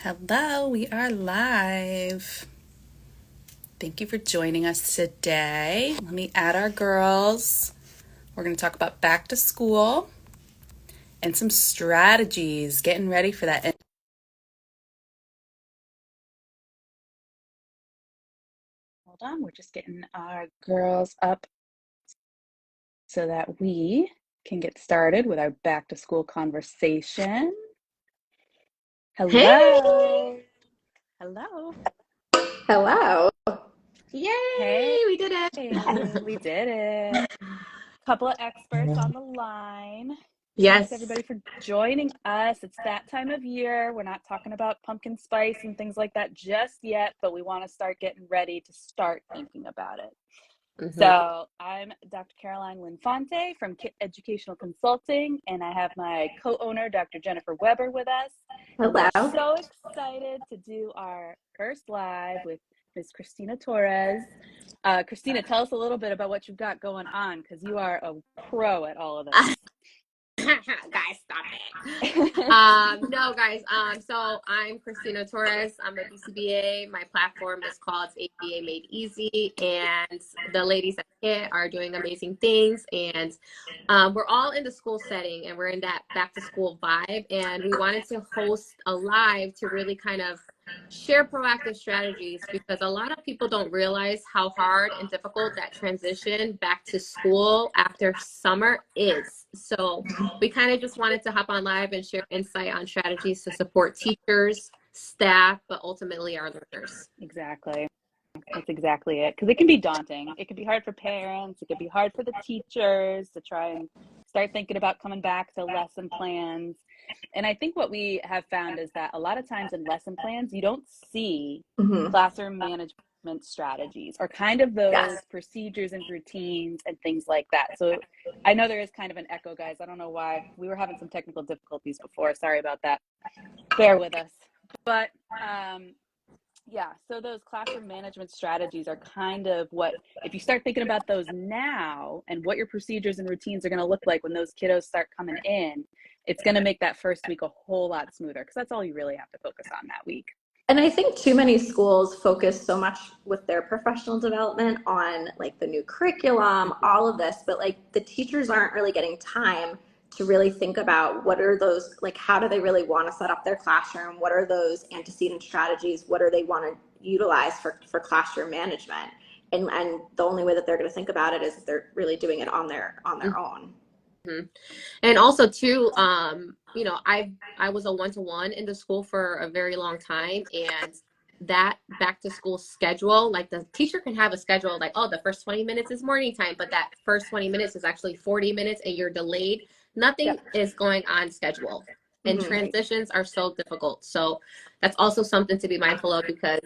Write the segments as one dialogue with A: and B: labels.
A: Hello, we are live. Thank you for joining us today. Let me add our girls. We're going to talk about back to school and some strategies, getting ready for that. Hold on, we're just getting our girls up so that we can get started with our back to school conversation. Hello.
B: Hey!
A: Hello.
B: Hello. Yay!
A: Hey,
B: We did it.
A: we did it. Couple of experts on the line. Thanks
B: Yes.
A: everybody for joining us. It's that time of year. We're not talking about pumpkin spice and things like that just yet, but we want to start getting ready to start thinking about it. So I'm Dr. Caroline Linfante from KIT Educational Consulting, and I have my co-owner, Dr. Jennifer Weber, with us. And
B: Hello.
A: we're so excited to do our first live with Ms. Christina Torres. Christina, tell us a little bit about what you've got going on, because you are a pro at all of this.
B: Guys, stop it. No, guys. So I'm Christina Torres. I'm a BCBA. My platform is called ABA Made Easy, and the ladies at KIT are doing amazing things. And we're all in the school setting, and we're in that back to school vibe. And we wanted to host a live to really kind of share proactive strategies, because a lot of people don't realize how hard and difficult that transition back to school after summer is. So we kind of just wanted to hop on live and share insight on strategies to support teachers, staff, but ultimately our learners.
A: Exactly. That's exactly it. Because it can be daunting. It can be hard for parents. It can be hard for the teachers to try and start thinking about coming back to lesson plans. And I think what we have found is that a lot of times in lesson plans, you don't see classroom management strategies or kind of those
B: Yes.
A: procedures and routines and things like that. So I know there is kind of an echo, guys. I don't know why. We were having some technical difficulties before. Sorry about that. Bear with us. But yeah, so those classroom management strategies are kind of what, if you start thinking about those now and what your procedures and routines are going to look like when those kiddos start coming in, it's going to make that first week a whole lot smoother, because that's all you really have to focus on that week.
B: And I think too many schools focus so much with their professional development on like the new curriculum, all of this, but like the teachers aren't really getting time to really think about what are those, like how do they really want to set up their classroom? What are those antecedent strategies? What do they want to utilize for classroom management? And the only way that they're going to think about it is if they're really doing it on their own.
C: And also too, I was a one-to-one in the school for a very long time, and that back to school schedule, like the teacher can have a schedule like, oh, the first 20 minutes is morning time, but that first 20 minutes is actually 40 minutes and you're delayed. Nothing is going on schedule, and transitions are so difficult. So that's also something to be mindful of, because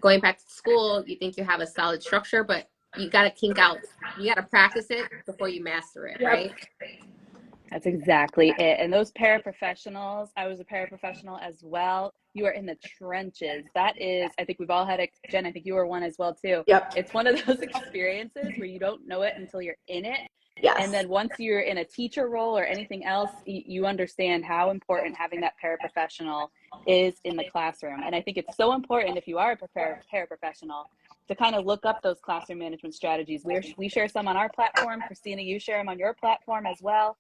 C: going back to school, you think you have a solid structure, but you got to kink out, you got to practice it before you master it, right?
A: That's exactly it. And those paraprofessionals, I was a paraprofessional as well. You are in the trenches. That is, I think we've all had it. Jen, I think you were one as well too.
B: Yep.
A: It's one of those experiences where you don't know it until you're in it.
B: Yes.
A: And then once you're in a teacher role or anything else, you understand how important having that paraprofessional is in the classroom. And I think it's so important, if you are a paraprofessional, to kind of look up those classroom management strategies. We share some on our platform. Christina, you share them on your platform as well.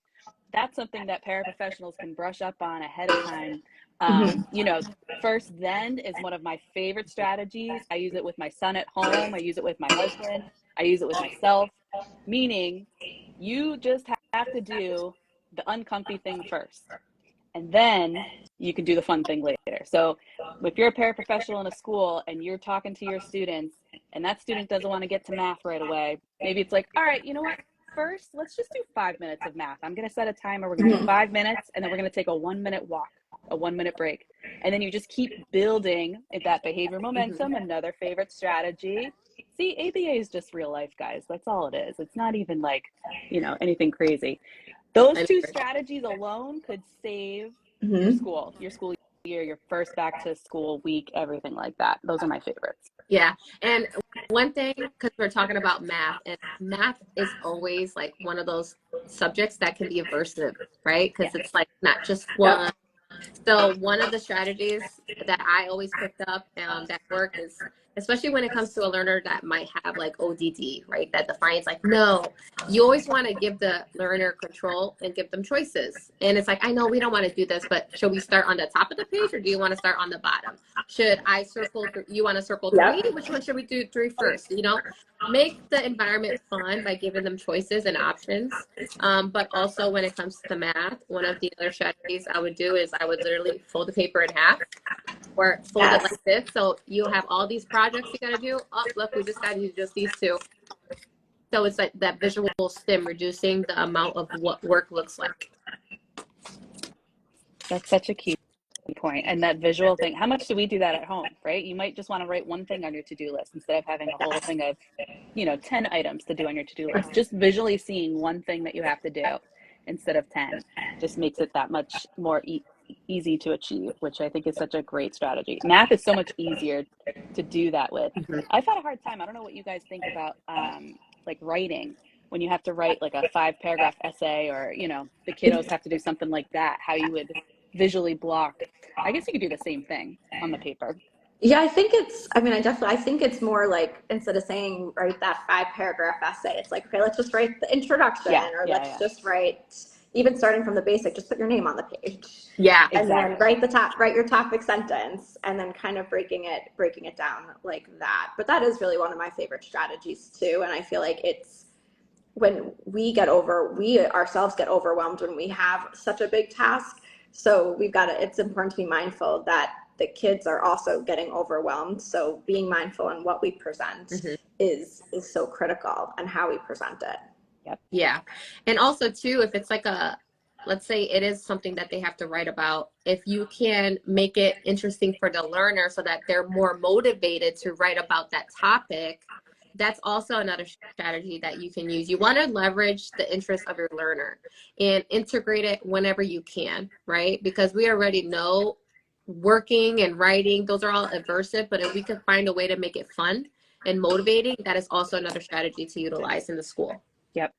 A: That's something that paraprofessionals can brush up on ahead of time. First then is one of my favorite strategies. I use it with my son at home. I use it with my husband. I use it with myself, meaning you just have to do the uncomfy thing first, and then you can do the fun thing later. So if you're a paraprofessional in a school and you're talking to your students and that student doesn't want to get to math right away, maybe it's like, all right, you know what? First, let's just do 5 minutes of math. I'm going to set a timer. We're going to do 5 minutes, and then we're going to take a 1 minute walk, a 1 minute break. And then you just keep building that behavior momentum. Another favorite strategy. See, ABA is just real life, guys. That's all it is. It's not even like, anything crazy. Those two strategies alone could save your school year, your first back to school week, everything like that. Those are my favorites.
C: Yeah. And one thing, because we're talking about math, and math is always like one of those subjects that can be aversive, right? Because it's like not just one So one of the strategies that I always picked up that work is, especially when it comes to a learner that might have like ODD, right? That defines like, no, you always want to give the learner control and give them choices. And it's like, I know we don't want to do this, but should we start on the top of the page or do you want to start on the bottom? Should I circle, you want to circle three?
B: Yep.
C: Which one should we do three first? You know, make the environment fun by giving them choices and options. But also when it comes to math, one of the other strategies I would do is I would literally fold the paper in half or fold it like this. So you have all these projects you got to do. Oh, look, we just got to do just these two. So it's like that visual stim, reducing the amount of what work looks like.
A: That's such a key point. And that visual thing, how much do we do that at home, right? You might just want to write one thing on your to-do list instead of having a whole thing of, 10 items to do on your to-do list. Just visually seeing one thing that you have to do instead of 10 just makes it that much more easy to achieve, which I think is such a great strategy. Math is so much easier to do that with. I've had a hard time. I don't know what you guys think about like writing, when you have to write like a 5-paragraph essay, or the kiddos have to do something like that, how you would visually block. I guess you could do the same thing on the paper.
D: Yeah, I think I think it's more like, instead of saying write that 5-paragraph essay, it's like, okay, let's just write the introduction, let's just write, even starting from the basic, just put your name on the page.
C: Yeah,
D: and then write your topic sentence, and then kind of breaking it down like that. But that is really one of my favorite strategies too. And I feel like it's when we ourselves get overwhelmed when we have such a big task. So it's important to be mindful that the kids are also getting overwhelmed. So being mindful in what we present is so critical, and how we present it.
A: Yep.
C: Yeah. And also too, if it's like let's say it is something that they have to write about, if you can make it interesting for the learner so that they're more motivated to write about that topic, that's also another strategy that you can use. You want to leverage the interest of your learner and integrate it whenever you can, right? Because we already know working and writing, those are all aversive, but if we could find a way to make it fun and motivating, that is also another strategy to utilize in the school.
A: Yep,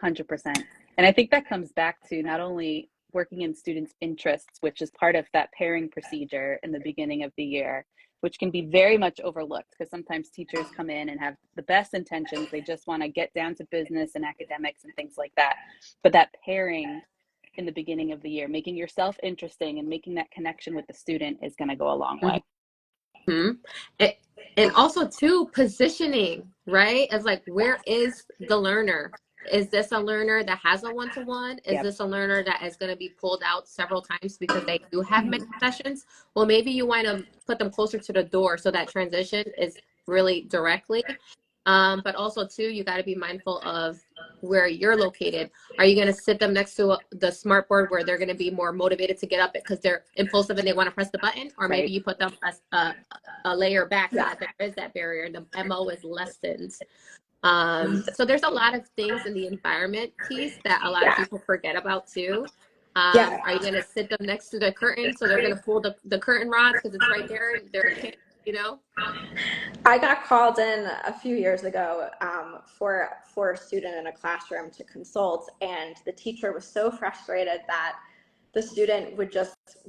A: 100%. And I think that comes back to not only working in students' interests, which is part of that pairing procedure in the beginning of the year, which can be very much overlooked because sometimes teachers come in and have the best intentions. They just want to get down to business and academics and things like that. But that pairing in the beginning of the year, making yourself interesting and making that connection with the student, is going to go a long way.
C: And also too, positioning, right? As like, where is the learner? Is this a learner that has a one-to-one? Is this a learner that is going to be pulled out several times because they do have many sessions? Well, maybe you want to put them closer to the door so that transition is really directly. But also too, you got to be mindful of where you're located. Are you going to sit them next to the smart board where they're going to be more motivated to get up because they're impulsive and they want to press the button? Or maybe you put them a layer back so that there is that barrier and the MO is lessened. So there's a lot of things in the environment piece that a lot of people forget about too. Are you going to sit them next to the curtain so they're going to pull the curtain rods because it's right there and they're a kid,
D: I got called in a few years ago for a student in a classroom to consult, and the teacher was so frustrated that the student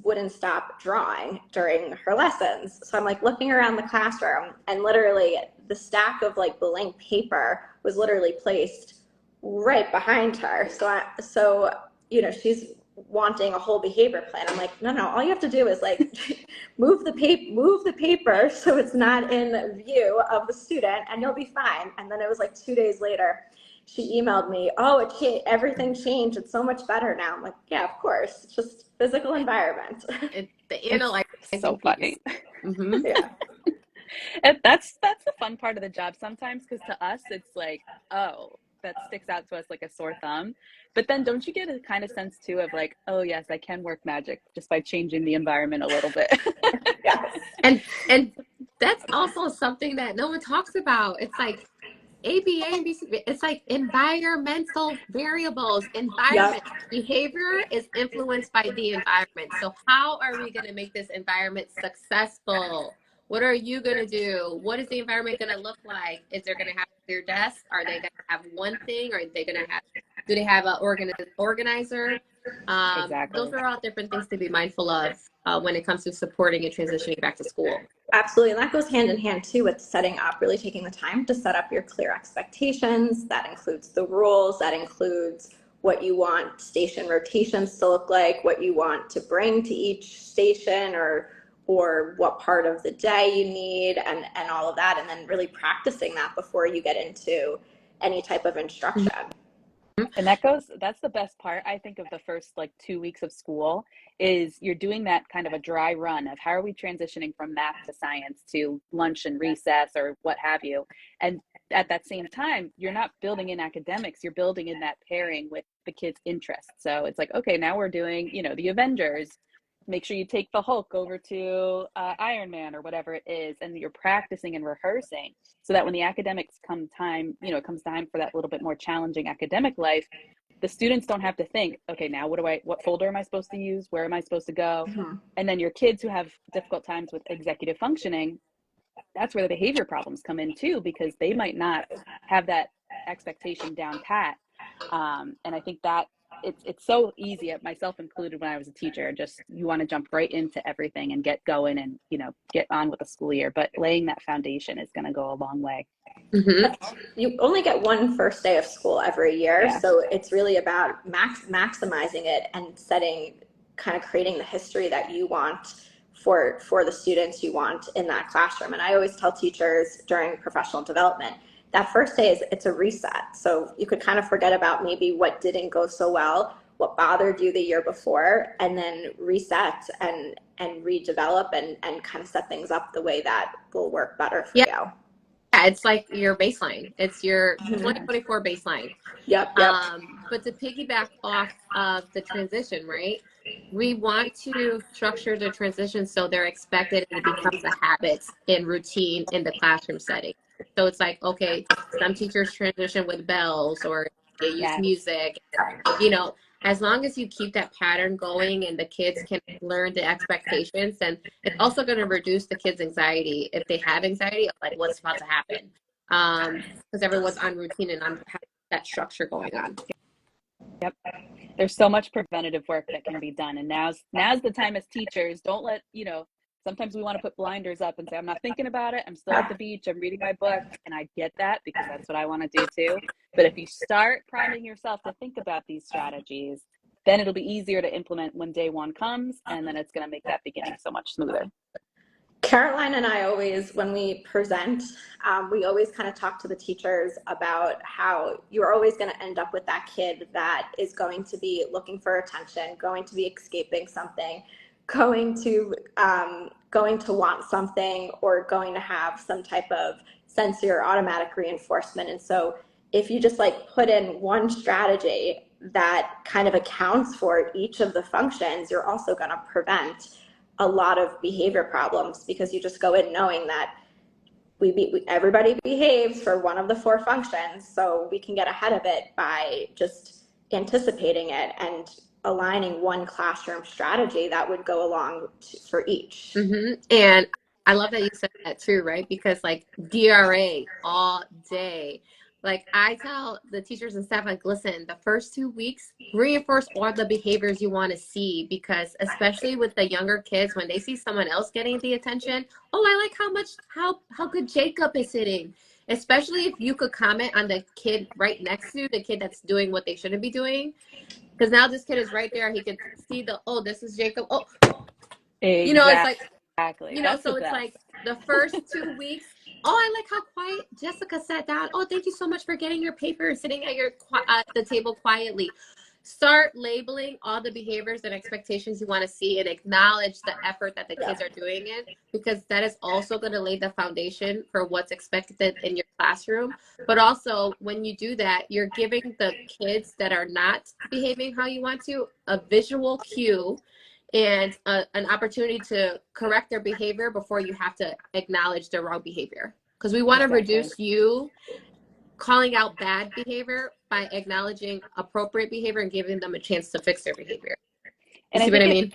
D: wouldn't stop drawing during her lessons. So I'm like looking around the classroom, and literally the stack of like blank paper was literally placed right behind her. So she's wanting a whole behavior plan. I'm like, no, all you have to do is like move the paper so it's not in view of the student, and you'll be fine. And then it was like 2 days later, she emailed me, everything changed, it's so much better now. I'm like, yeah, of course, it's just physical environment.
C: The analyzing
A: so funny.
D: Yeah.
A: And that's the fun part of the job sometimes, because to us it's like, oh, that sticks out to us like a sore thumb. But then don't you get a kind of sense too of like, oh yes, I can work magic just by changing the environment a little bit.
D: Yes.
C: And that's also something that no one talks about. It's like ABA and BCBA, it's like environmental variables. Environment behavior is influenced by the environment. So how are we going to make this environment successful? What are you going to do? What is the environment going to look like? Is there going to have a clear desk? Are they going to have one thing? Are they going to have, do they have an organizer? Those
A: Exactly.
C: are all different things to be mindful of when it comes to supporting and transitioning back to school.
D: Absolutely. And that goes hand in hand too with setting up, really taking the time to set up your clear expectations. That includes the rules, that includes what you want station rotations to look like, what you want to bring to each station, or what part of the day you need, and all of that. And then really practicing that before you get into any type of instruction.
A: And that's the best part, I think, of the first like 2 weeks of school is you're doing that kind of a dry run of how are we transitioning from math to science to lunch and recess or what have you. And at that same time, you're not building in academics, you're building in that pairing with the kids' interests. So it's like, okay, now we're doing, the Avengers. Make sure you take the Hulk over to Iron Man or whatever it is, and you're practicing and rehearsing so that when the academics comes time for that little bit more challenging academic life, the students don't have to think, okay, now what folder am I supposed to use? Where am I supposed to go?
D: Mm-hmm.
A: And then your kids who have difficult times with executive functioning, that's where the behavior problems come in too, because they might not have that expectation down pat. And I think that it's so easy, myself included, when I was a teacher, just you want to jump right into everything and get going and get on with the school year, but laying that foundation is going to go a long way.
C: Mm-hmm.
D: You only get one first day of school every year,
A: Yeah.
D: so it's really about maximizing it and kind of creating the history that you want for the students you want in that classroom. And I always tell teachers during professional development, that first day it's a reset. So you could kind of forget about maybe what didn't go so well, what bothered you the year before, and then reset and redevelop and kind of set things up the way that will work better for you.
C: Yeah, it's like your baseline. It's your 2024 baseline.
D: Yep.
C: But to piggyback off of the transition, right? We want to structure the transition so they're expected and it becomes a habit and routine in the classroom setting. So it's like, okay, some teachers transition with bells or they use
A: Yes.
C: music. As long as you keep that pattern going and the kids can learn the expectations, then it's also going to reduce the kids' anxiety if they have anxiety of like what's about to happen. Because everyone's on routine and on that structure going on.
A: Yep. There's so much preventative work that can be done. And now's the time as teachers. Don't let, sometimes we want to put blinders up and say, I'm not thinking about it. I'm still at the beach. I'm reading my book. And I get that because that's what I want to do too. But if you start priming yourself to think about these strategies, then it'll be easier to implement when day one comes. And then it's going to make that beginning so much smoother.
D: Caroline and I always, when we present, we always kind of talk to the teachers about how you're always going to end up with that kid that is going to be looking for attention, going to be escaping something, going to want something, or going to have some type of sensory or automatic reinforcement. And so if you just like put in one strategy that kind of accounts for each of the functions, you're also going to prevent a lot of behavior problems, because you just go in knowing that everybody behaves for one of the four functions, so we can get ahead of it by just anticipating it and aligning one classroom strategy that would go along for each.
C: Mm-hmm. And I love that you said that too, right? Because like DRA all day. Like I tell the teachers and staff, like, listen, the first 2 weeks, reinforce all the behaviors you want to see, because especially with the younger kids, when they see someone else getting the attention, oh, I like how good Jacob is sitting. Especially if you could comment on the kid right next to the kid that's doing what they shouldn't be doing. Because now this kid is right there. He can see this is Jacob. Oh,
A: Exactly.
C: it's like,
A: That's
C: so
A: the
C: it's
A: best.
C: like the first 2 weeks. Oh, I like how quiet Jessica sat down. Oh, thank you so much for getting your paper and sitting at the table quietly. Start labeling all the behaviors and expectations you want to see and acknowledge the effort that the kids are doing it, because that is also going to lay the foundation for what's expected in your classroom. But also, when you do that, you're giving the kids that are not behaving how you want to a visual cue and an opportunity to correct their behavior before you have to acknowledge their wrong behavior. Because we want to reduce you calling out bad behavior by acknowledging appropriate behavior and giving them a chance to fix their behavior. You see what I mean?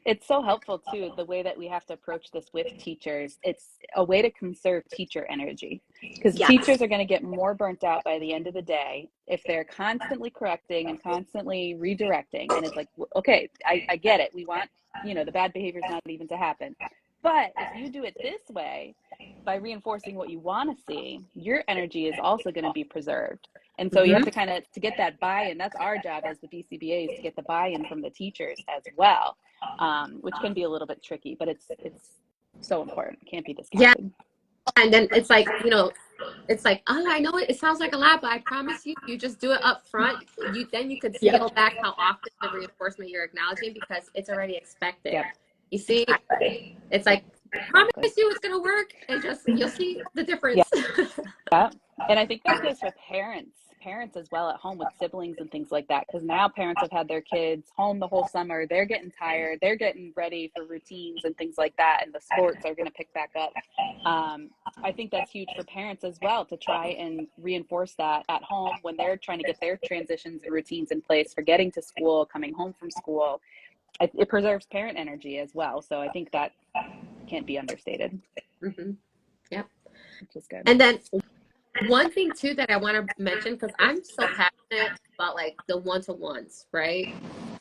A: it's so helpful too, the way that we have to approach this with teachers. It's a way to conserve teacher energy, because teachers
D: Yes.
A: are going to get more burnt out by the end of the day if they're constantly correcting and constantly redirecting. And it's like, okay, I get it. We want, the bad behavior is not even to happen. But if you do it this way, by reinforcing what you want to see, your energy is also going to be preserved. And so you have to kind of, to get that buy-in, that's our job as the BCBAs, to get the buy-in from the teachers as well, which can be a little bit tricky, but it's so important. It can't be
C: Yeah.
A: discounted.
C: And then it's like, it's like, oh, I know it sounds like a lot, but I promise you, you just do it up front. Then you could scale back how often the reinforcement you're acknowledging, because it's already expected.
A: Yep.
C: You see, it's like, I promise you it's going to work, and just, you'll see the difference.
A: Yeah. And I think this goes for parents as well at home with siblings and things like that, because now parents have had their kids home the whole summer. They're getting tired. They're getting ready for routines and things like that, and the sports are going to pick back up. I think that's huge for parents as well, to try and reinforce that at home when they're trying to get their transitions and routines in place for getting to school, coming home from school. It preserves parent energy as well. So I think that can't be understated.
C: Yeah.
A: Which is good.
C: And then one thing too that I want to mention, because I'm so passionate about like the one-to-ones, right?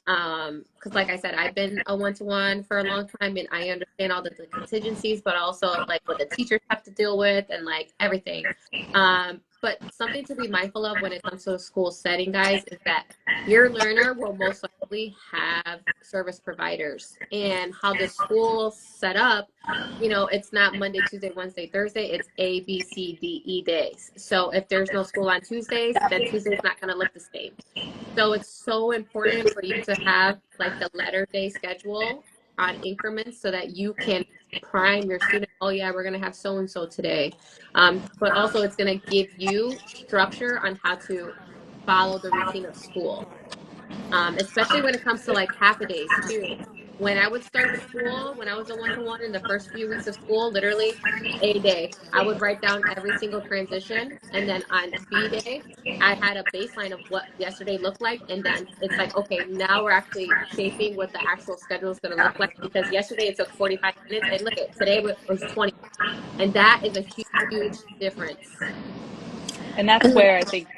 C: Because like I said, I've been a one-to-one for a long time, and I understand all the contingencies, but also like what the teachers have to deal with and like everything. But something to be mindful of when it comes to a school setting, guys, is that your learner will most likely have service providers, and how the school set up, it's not Monday, Tuesday, Wednesday, Thursday. It's A, B, C, D, E days. So if there's no school on Tuesdays, then Tuesday's not going to look the same. So it's so important for you to have like the letter day schedule on increments, so that you can prime your student. Oh yeah, we're going to have so-and-so today. But also it's going to give you structure on how to follow the routine of school. Especially when it comes to like half a days too. When I would start school, when I was a one-to-one in the first few weeks of school, literally A day, I would write down every single transition. And then on B day, I had a baseline of what yesterday looked like. And then it's like, okay, now we're actually shaping what the actual schedule is going to look like, because yesterday it took 45 minutes, and look at today was 20. And that is a huge difference.
A: And that's where I think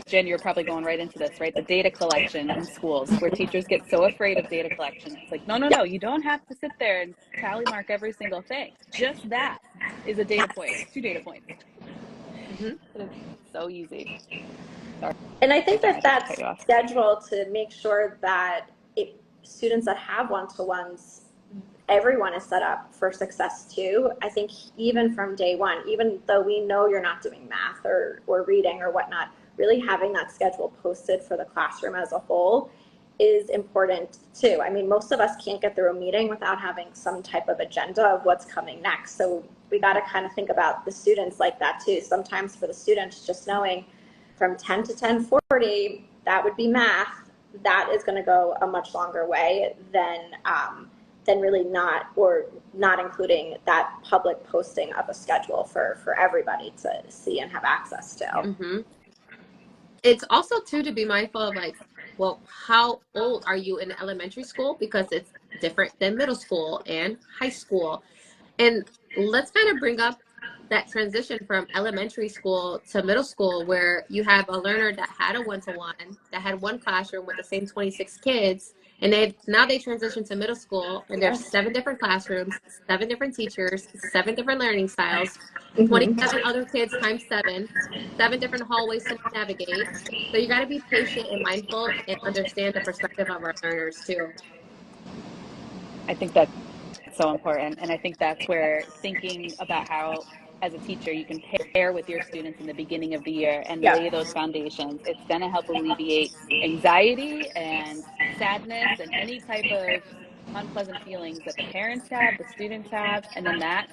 A: Jen, you're probably going right into this, right? The data collection in schools, where teachers get so afraid of data collection. It's like, no, you don't have to sit there and tally mark every single thing. Just that is a data point, 2 data points. It's so easy. Sorry,
D: And I think
A: Jen, I didn't cut
D: that's
A: you off.
D: scheduled to make sure that students that have one-to-ones, everyone is set up for success too. I think even from day one, even though we know you're not doing math or reading or whatnot, really having that schedule posted for the classroom as a whole is important too. I mean, most of us can't get through a meeting without having some type of agenda of what's coming next. So we got to kind of think about the students like that too. Sometimes for the students, just knowing from 10 to 10:40, that would be math. That is going to go a much longer way than really not including that public posting of a schedule for everybody to see and have access to.
C: It's also too to be mindful of like, well, how old are you in elementary school? Because it's different than middle school and high school. And let's kind of bring up that transition from elementary school to middle school, where you have a learner that had a one-to-one, that had one classroom with the same 26 kids, and now they transition to middle school, and there's 7 different classrooms, 7 different teachers, 7 different learning styles, 27 other kids times 7 different hallways to navigate. So you got to be patient and mindful and understand the perspective of our learners too.
A: I think that's so important. And I think that's where thinking about how, as a teacher, you can pair with your students in the beginning of the year and lay those foundations. It's going to help alleviate anxiety and sadness and any type of unpleasant feelings that the parents have, the students have, and then that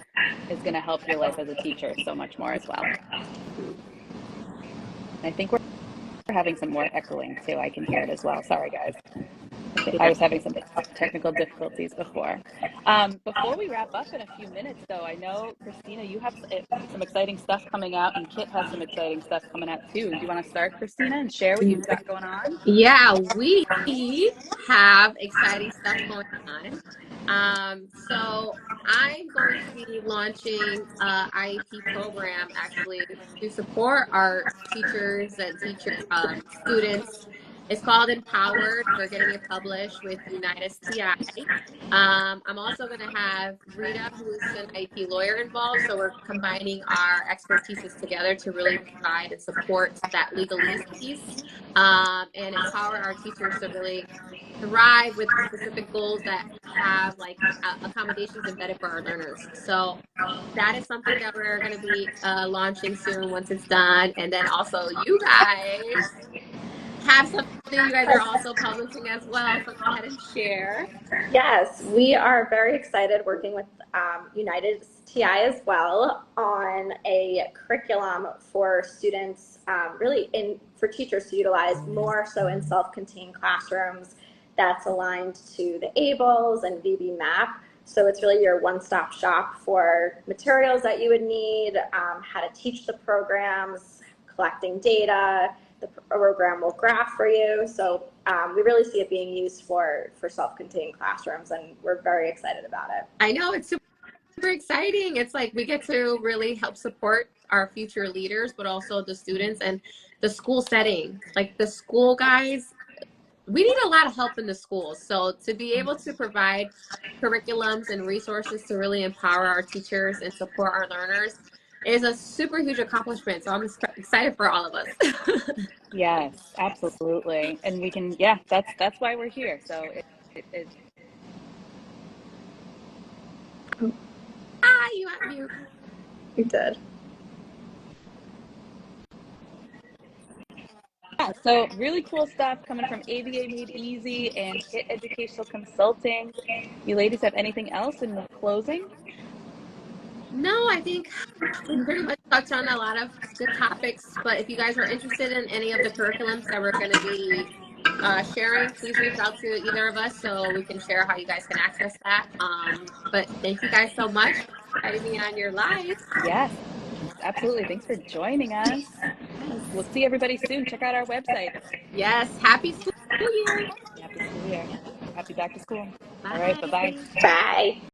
A: is going to help your life as a teacher so much more as well. I think we're having some more echoing too. I can hear it as well. Sorry, guys. I was having some technical difficulties before. Before we wrap up in a few minutes, though, I know, Christina, you have some exciting stuff coming out, and Kit has some exciting stuff coming out too. Do you want to start, Christina, and share what you've got going on?
C: Yeah, we have exciting stuff going on. So I'm going to be launching a IEP program actually to support our teachers and students. It's called Empowered. We're getting it published with UnitUsTi. I'm also going to have Rita, who's an IEP lawyer, involved. So we're combining our expertises together to really provide and support that legalese piece, and empower our teachers to really thrive with specific goals that have like accommodations embedded for our learners. So that is something that we're going to be launching soon once it's done. And then also you guys have something you guys are also publishing as well. So go ahead and share.
D: Yes, we are very excited working with UnitUsTi as well on a curriculum for students, for teachers to utilize more so in self-contained classrooms that's aligned to the ABLES and VB MAP. So it's really your one-stop shop for materials that you would need, how to teach the programs, collecting data. The program will graph for you. So we really see it being used for self-contained classrooms, and we're very excited about it.
C: I know, it's super exciting. It's like we get to really help support our future leaders, but also the students and the school setting. Like the school guys, we need a lot of help in the schools. So to be able to provide curriculums and resources to really empower our teachers and support our learners is a super huge accomplishment. So I'm excited for all of us.
A: Yes, absolutely. And we can, yeah, that's why we're here. So it
C: You at mute.
D: You did.
A: Yeah, so really cool stuff coming from ABA Made Easy and Kit Educational Consulting. You ladies have anything else in closing?
C: No, I think we pretty much touched on a lot of good topics, but if you guys are interested in any of the curriculums that we're going to be sharing, please reach out to either of us so we can share how you guys can access that. But thank you guys so much for having me on your live.
A: Yes, absolutely. Thanks for joining us.
C: Yes.
A: We'll see everybody soon. Check out our website.
C: Yes. Happy school year.
A: Happy school year. Happy back to school. All right,
C: Bye.
A: bye-bye.
D: Bye.